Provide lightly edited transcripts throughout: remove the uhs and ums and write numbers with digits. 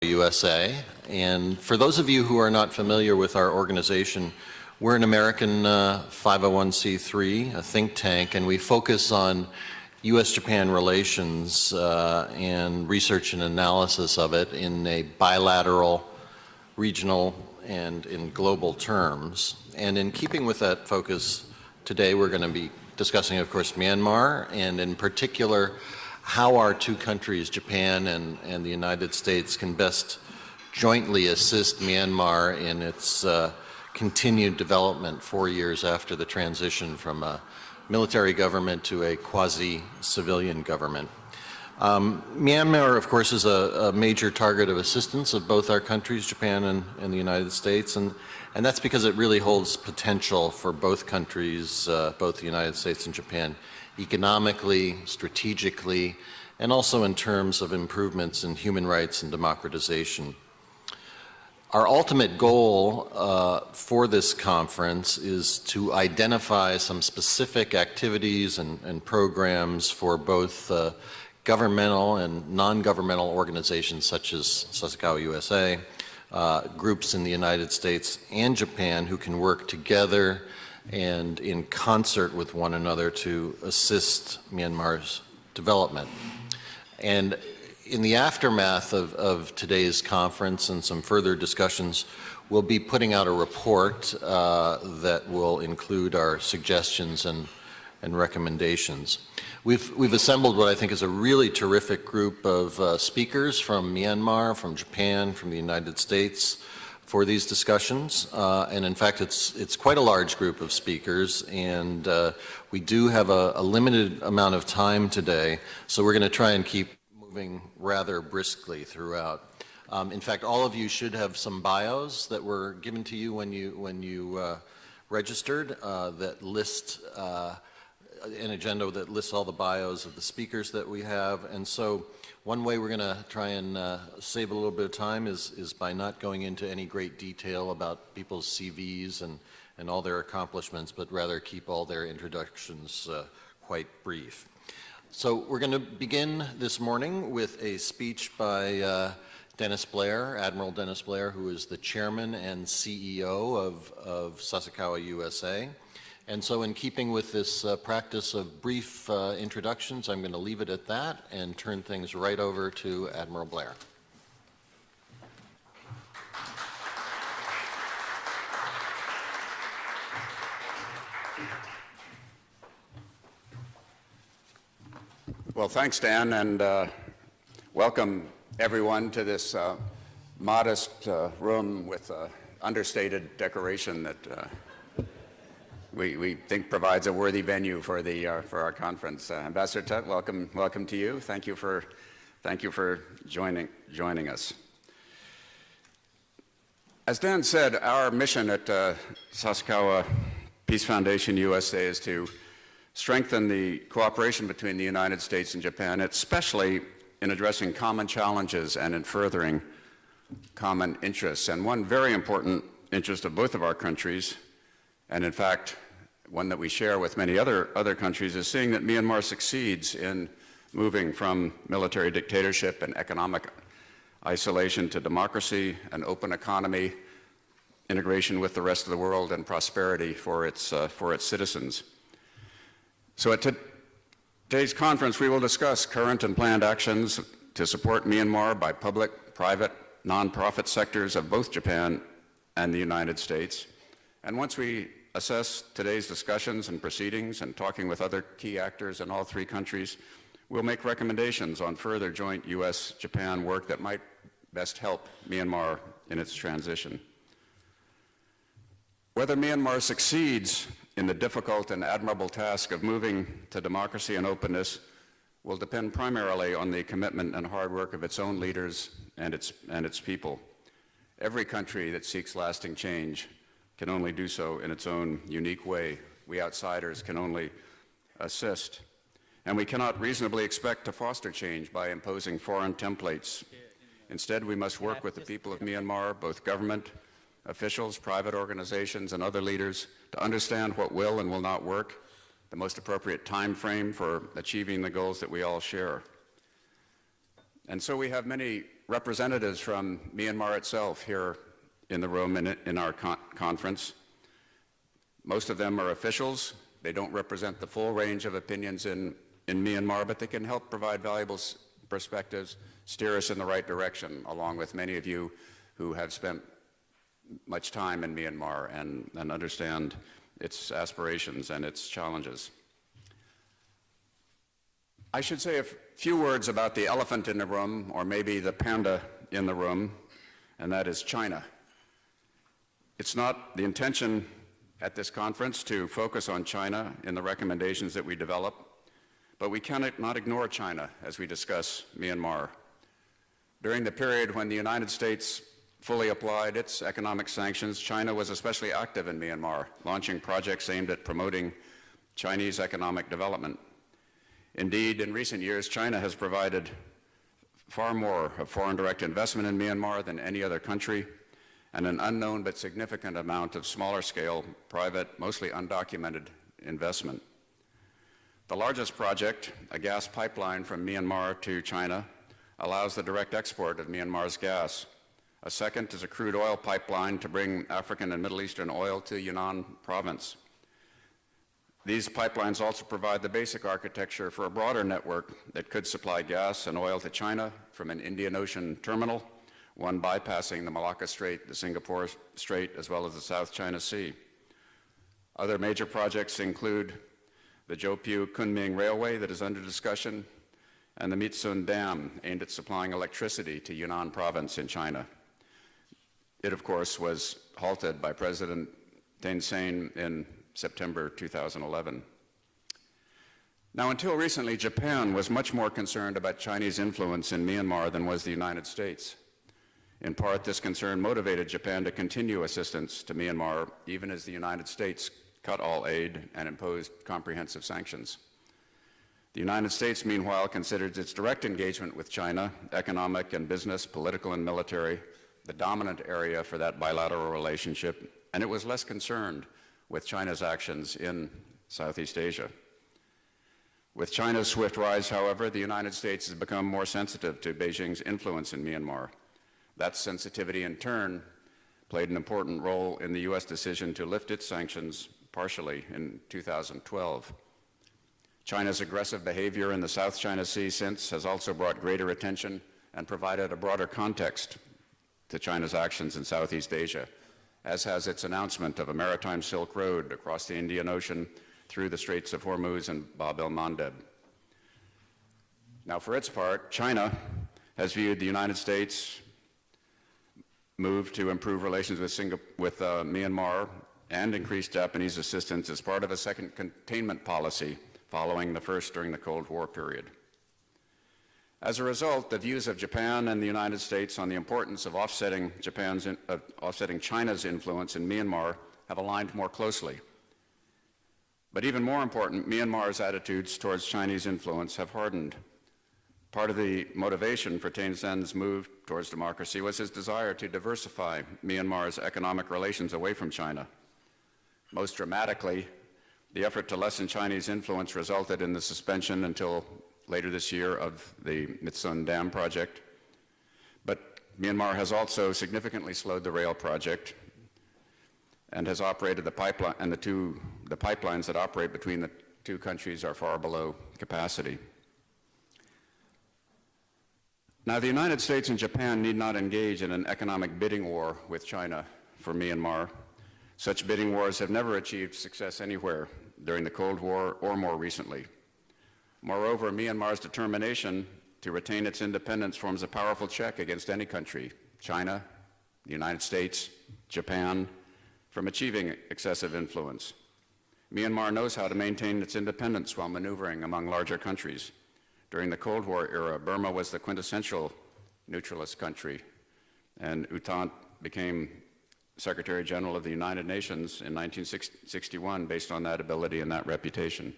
USA. And for those of you who are not familiar with our organization, we're an American 501c3, a think tank, and we focus on U.S.-Japan relations and research and analysis of it in a bilateral, regional, and in global terms. And in keeping with that focus, today we're going to be discussing, of course, Myanmar, and in particular, how our two countries, Japan and the United States, can best jointly assist Myanmar in its continued development 4 years after the transition from a military government to a quasi-civilian government. Myanmar, of course, is a major target of assistance of both our countries, Japan and the United States, and that's because it really holds potential for both countries, both the United States and Japan, economically, strategically, and also in terms of improvements in human rights and democratization. Our ultimate goal for this conference is to identify some specific activities and programs for both governmental and non-governmental organizations such as Sasakawa USA, groups in the United States and Japan who can work together and in concert with one another to assist Myanmar's development. And in the aftermath of today's conference and some further discussions, we'll be putting out a report that will include our suggestions and recommendations. We've assembled what I think is a really terrific group of speakers from Myanmar, from Japan, from the United States for these discussions. And in fact, it's quite a large group of speakers, and we do have a limited amount of time today, so we're going to try and keep moving rather briskly throughout. In fact, all of you should have some bios that were given to you when you registered that list an agenda that lists all the bios of the speakers that we have. And so one way we're going to try and save a little bit of time is by not going into any great detail about people's CVs and all their accomplishments, but rather keep all their introductions quite brief. So we're going to begin this morning with a speech by Dennis Blair, Admiral Dennis Blair, who is the chairman and CEO of Sasakawa USA. And so in keeping with this practice of brief introductions, I'm going to leave it at that and turn things right over to Admiral Blair. Well, thanks, Dan, and welcome everyone to this modest room with understated decoration that we think provides a worthy venue for our conference. Ambassador Tut, welcome to you. Thank you for joining us. As Dan said, our mission at Sasakawa Peace Foundation USA is to strengthen the cooperation between the United States and Japan, especially in addressing common challenges and in furthering common interests. And one very important interest of both of our countries, and in fact, one that we share with many other countries, is seeing that Myanmar succeeds in moving from military dictatorship and economic isolation to democracy, an open economy, integration with the rest of the world, and prosperity for its citizens. So at today's conference, we will discuss current and planned actions to support Myanmar by public, private, nonprofit sectors of both Japan and the United States. And once we assess today's discussions and proceedings and talking with other key actors in all three countries, we'll make recommendations on further joint U.S.-Japan work that might best help Myanmar in its transition. Whether Myanmar succeeds in the difficult and admirable task of moving to democracy and openness will depend primarily on the commitment and hard work of its own leaders and its people. Every country that seeks lasting change can only do so in its own unique way. We outsiders can only assist. And we cannot reasonably expect to foster change by imposing foreign templates. Instead, we must work with the people of Myanmar, both government officials, private organizations, and other leaders, to understand what will and will not work, the most appropriate time frame for achieving the goals that we all share. And so we have many representatives from Myanmar itself here in the room in our conference. Most of them are officials. They don't represent the full range of opinions in Myanmar, but they can help provide valuable perspectives, steer us in the right direction, along with many of you who have spent much time in Myanmar and understand its aspirations and its challenges. I should say a few words about the elephant in the room, or maybe the panda in the room, and that is China. It's not the intention at this conference to focus on China in the recommendations that we develop, but we cannot ignore China as we discuss Myanmar. During the period when the United States fully applied its economic sanctions, China was especially active in Myanmar, launching projects aimed at promoting Chinese economic development. Indeed, in recent years, China has provided far more of foreign direct investment in Myanmar than any other country, and an unknown but significant amount of smaller scale, private, mostly undocumented investment. The largest project, a gas pipeline from Myanmar to China, allows the direct export of Myanmar's gas. A second is a crude oil pipeline to bring African and Middle Eastern oil to Yunnan province. These pipelines also provide the basic architecture for a broader network that could supply gas and oil to China from an Indian Ocean terminal, one bypassing the Malacca Strait, the Singapore Strait, as well as the South China Sea. Other major projects include the Jopio-Kunming Railway that is under discussion, and the Mitsun Dam, aimed at supplying electricity to Yunnan province in China. It, of course, was halted by President Thein Sein in September 2011. Now, until recently, Japan was much more concerned about Chinese influence in Myanmar than was the United States. In part, this concern motivated Japan to continue assistance to Myanmar, even as the United States cut all aid and imposed comprehensive sanctions. The United States, meanwhile, considers its direct engagement with China, economic and business, political and military, the dominant area for that bilateral relationship, and it was less concerned with China's actions in Southeast Asia. With China's swift rise, however, the United States has become more sensitive to Beijing's influence in Myanmar. That sensitivity, in turn, played an important role in the U.S. decision to lift its sanctions partially in 2012. China's aggressive behavior in the South China Sea since has also brought greater attention and provided a broader context to China's actions in Southeast Asia, as has its announcement of a maritime Silk Road across the Indian Ocean through the Straits of Hormuz and Bab el-Mandeb. Now, for its part, China has viewed the United States' move to improve relations with Myanmar and increase Japanese assistance as part of a second containment policy following the first during the Cold War period. As a result, the views of Japan and the United States on the importance of offsetting China's influence in Myanmar have aligned more closely. But even more important, Myanmar's attitudes towards Chinese influence have hardened. Part of the motivation for Thein Sein's move towards democracy was his desire to diversify Myanmar's economic relations away from China. Most dramatically, the effort to lessen Chinese influence resulted in the suspension until later this year of the Mitsun Dam project. But Myanmar has also significantly slowed the rail project and has operated the pipeline, and the pipelines that operate between the two countries are far below capacity. Now, the United States and Japan need not engage in an economic bidding war with China for Myanmar. Such bidding wars have never achieved success anywhere during the Cold War or more recently. Moreover, Myanmar's determination to retain its independence forms a powerful check against any country, China, the United States, Japan, from achieving excessive influence. Myanmar knows how to maintain its independence while maneuvering among larger countries. During the Cold War era, Burma was the quintessential neutralist country, and U Thant became Secretary General of the United Nations in 1961 based on that ability and that reputation.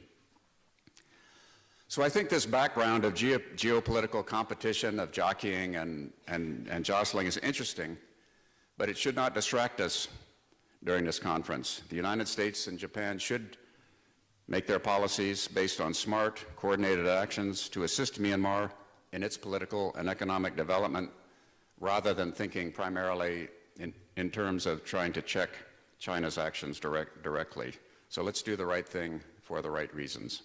So I think this background of geopolitical competition, of jockeying and jostling is interesting, but it should not distract us during this conference. The United States and Japan should make their policies based on smart, coordinated actions to assist Myanmar in its political and economic development rather than thinking primarily in terms of trying to check China's actions directly. So let's do the right thing for the right reasons.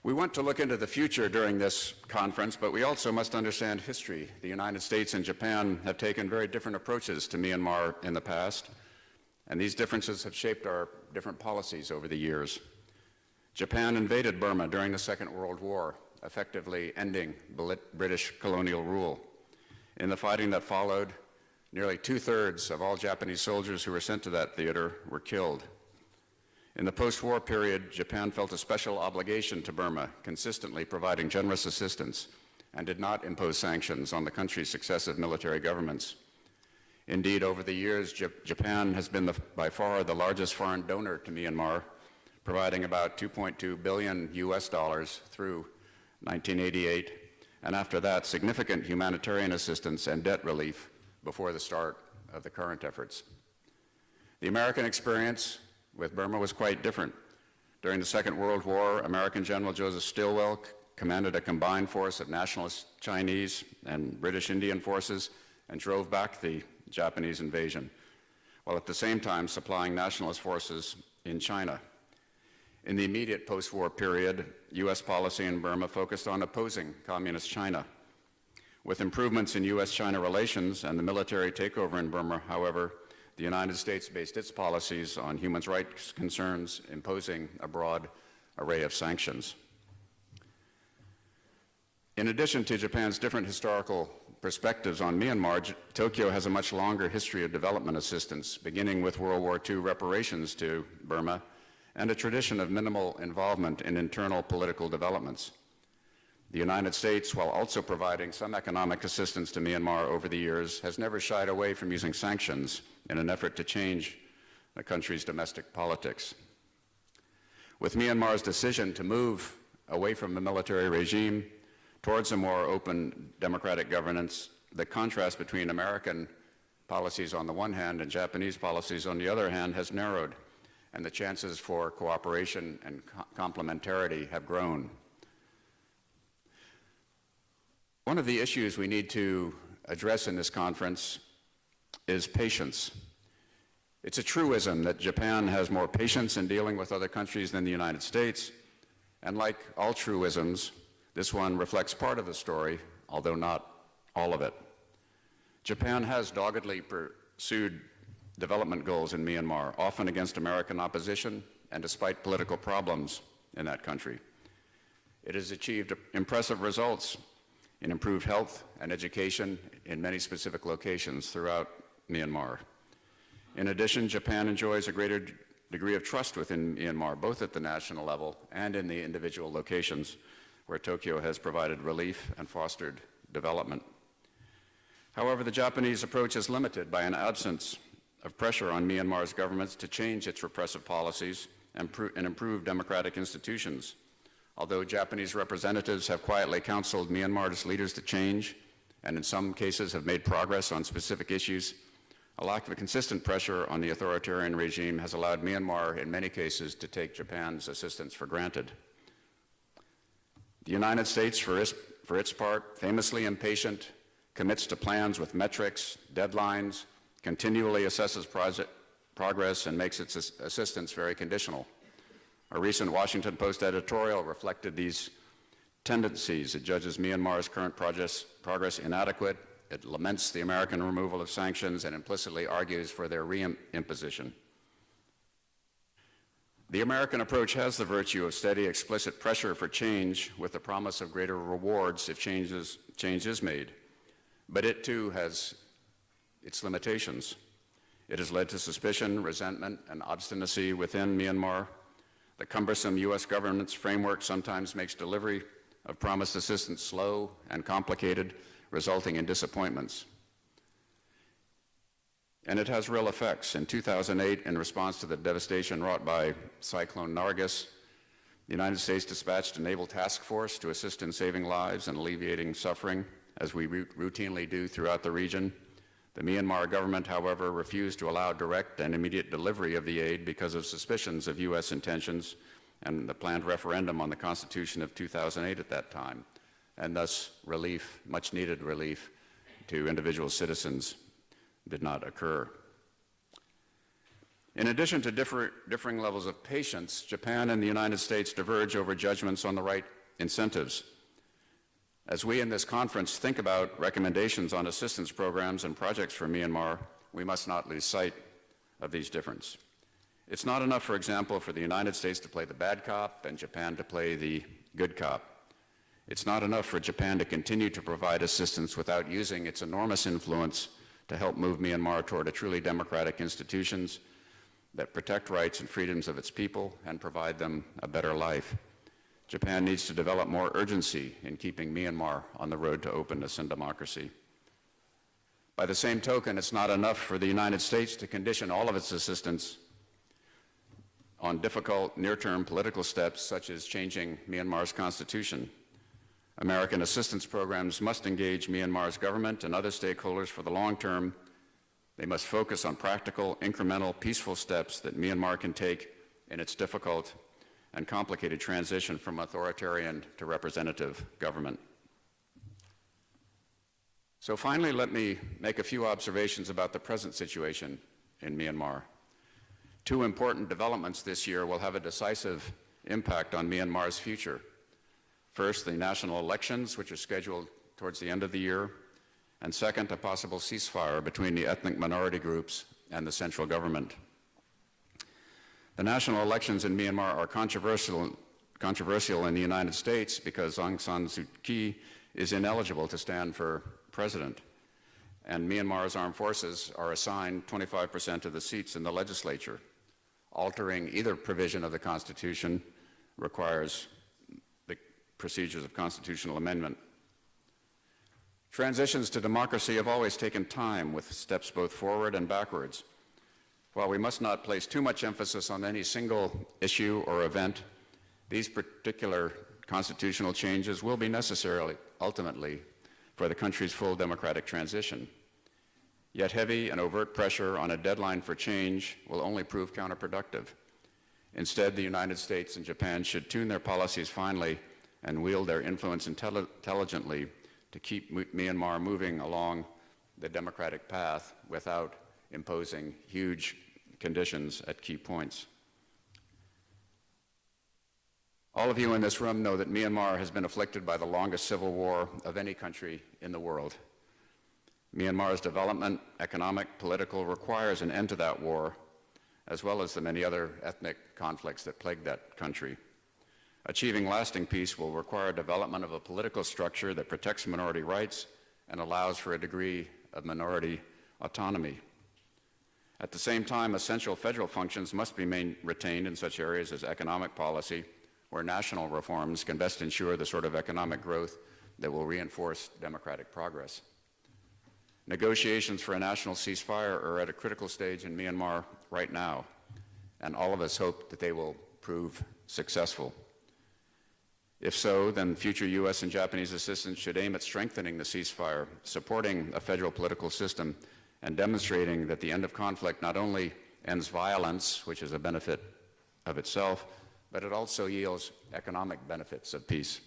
We want to look into the future during this conference, but we also must understand history. The United States and Japan have taken very different approaches to Myanmar in the past, and these differences have shaped our different policies over the years. Japan invaded Burma during the Second World War, effectively ending British colonial rule. In the fighting that followed, nearly 2/3 of all Japanese soldiers who were sent to that theater were killed. In the post-war period, Japan felt a special obligation to Burma, consistently providing generous assistance, and did not impose sanctions on the country's successive military governments. Indeed, over the years, Japan has been by far the largest foreign donor to Myanmar, providing about $2.2 billion through 1988, and after that, significant humanitarian assistance and debt relief before the start of the current efforts. The American experience with Burma was quite different. During the Second World War, American General Joseph Stilwell commanded a combined force of nationalist Chinese and British Indian forces and drove back the Japanese invasion, while at the same time supplying nationalist forces in China. In the immediate post-war period, U.S. policy in Burma focused on opposing communist China. With improvements in U.S.-China relations and the military takeover in Burma, however, the United States based its policies on human rights concerns, imposing a broad array of sanctions. In addition to Japan's different historical perspectives on Myanmar, Tokyo has a much longer history of development assistance, beginning with World War II reparations to Burma and a tradition of minimal involvement in internal political developments. The United States, while also providing some economic assistance to Myanmar over the years, has never shied away from using sanctions in an effort to change the country's domestic politics. With Myanmar's decision to move away from the military regime towards a more open democratic governance, the contrast between American policies on the one hand and Japanese policies on the other hand has narrowed, and the chances for cooperation and complementarity have grown. One of the issues we need to address in this conference is patience. It's a truism that Japan has more patience in dealing with other countries than the United States, and like all truisms, this one reflects part of the story, although not all of it. Japan has doggedly pursued development goals in Myanmar, often against American opposition and despite political problems in that country. It has achieved impressive results in improved health and education in many specific locations throughout Myanmar. In addition, Japan enjoys a greater degree of trust within Myanmar, both at the national level and in the individual locations where Tokyo has provided relief and fostered development. However, the Japanese approach is limited by an absence of pressure on Myanmar's governments to change its repressive policies and improve democratic institutions. Although Japanese representatives have quietly counseled Myanmar's leaders to change, and in some cases have made progress on specific issues, a lack of consistent pressure on the authoritarian regime has allowed Myanmar, in many cases, to take Japan's assistance for granted. The United States, for its part, famously impatient, commits to plans with metrics, deadlines, continually assesses progress, and makes its assistance very conditional. A recent Washington Post editorial reflected these tendencies. It judges Myanmar's current progress inadequate. It laments the American removal of sanctions and implicitly argues for their reimposition. The American approach has the virtue of steady, explicit pressure for change with the promise of greater rewards if change is made. But it too has its limitations. It has led to suspicion, resentment, and obstinacy within Myanmar. The cumbersome U.S. governance framework sometimes makes delivery of promised assistance slow and complicated, resulting in disappointments. And it has real effects. In 2008, in response to the devastation wrought by Cyclone Nargis, the United States dispatched a naval task force to assist in saving lives and alleviating suffering, as we routinely do throughout the region. The Myanmar government, however, refused to allow direct and immediate delivery of the aid because of suspicions of U.S. intentions and the planned referendum on the Constitution of 2008 at that time. and thus relief, much needed relief to individual citizens, did not occur. In addition to differing levels of patience, Japan and the United States diverge over judgments on the right incentives. As we in this conference think about recommendations on assistance programs and projects for Myanmar, we must not lose sight of these differences. It's not enough, for example, for the United States to play the bad cop and Japan to play the good cop. It's not enough for Japan to continue to provide assistance without using its enormous influence to help move Myanmar toward a truly democratic institutions that protect rights and freedoms of its people and provide them a better life. Japan needs to develop more urgency in keeping Myanmar on the road to openness and democracy. By the same token, it's not enough for the United States to condition all of its assistance on difficult near-term political steps such as changing Myanmar's constitution. American assistance programs must engage Myanmar's government and other stakeholders for the long term. They must focus on practical, incremental, peaceful steps that Myanmar can take in its difficult and complicated transition from authoritarian to representative government. So finally, let me make a few observations about the present situation in Myanmar. Two important developments this year will have a decisive impact on Myanmar's future. First, the national elections, which are scheduled towards the end of the year, and second, a possible ceasefire between the ethnic minority groups and the central government. The national elections in Myanmar are controversial in the United States because Aung San Suu Kyi is ineligible to stand for president, and Myanmar's armed forces are assigned 25% of the seats in the legislature. Altering either provision of the Constitution requires the procedures of constitutional amendment. Transitions to democracy have always taken time, with steps both forward and backwards. While we must not place too much emphasis on any single issue or event, these particular constitutional changes will be necessary, ultimately, for the country's full democratic transition. Yet heavy and overt pressure on a deadline for change will only prove counterproductive. Instead, the United States and Japan should tune their policies finely and wield their influence intelligently to keep Myanmar moving along the democratic path without imposing huge conditions at key points. All of you in this room know that Myanmar has been afflicted by the longest civil war of any country in the world. Myanmar's development, economic, political, requires an end to that war, as well as the many other ethnic conflicts that plague that country. Achieving lasting peace will require development of a political structure that protects minority rights and allows for a degree of minority autonomy. At the same time, essential federal functions must be retained in such areas as economic policy, where national reforms can best ensure the sort of economic growth that will reinforce democratic progress. Negotiations for a national ceasefire are at a critical stage in Myanmar right now, and all of us hope that they will prove successful. If so, then future U.S. and Japanese assistance should aim at strengthening the ceasefire, supporting a federal political system, and demonstrating that the end of conflict not only ends violence, which is a benefit of itself, but it also yields economic benefits of peace.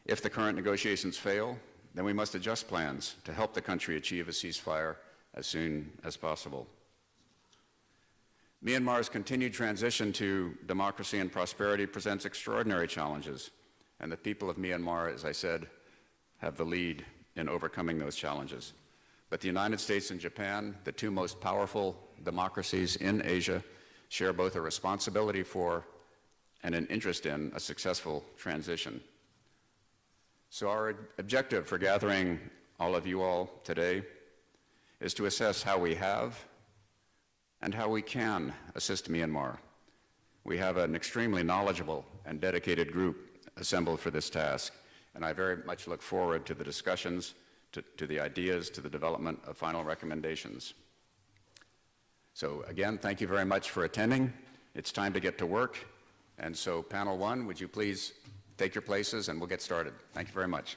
If the current negotiations fail, then we must adjust plans to help the country achieve a ceasefire as soon as possible. Myanmar's continued transition to democracy and prosperity presents extraordinary challenges, and the people of Myanmar, as I said, have the lead in overcoming those challenges. But the United States and Japan, the two most powerful democracies in Asia, share both a responsibility for and an interest in a successful transition. So our objective for gathering all of you all today is to assess how we have and how we can assist Myanmar. We have an extremely knowledgeable and dedicated group assembled for this task, and I very much look forward to the discussions, to the ideas, to the development of final recommendations. So again, thank you very much for attending. It's time to get to work. And so panel one, would you please take your places and we'll get started. Thank you very much.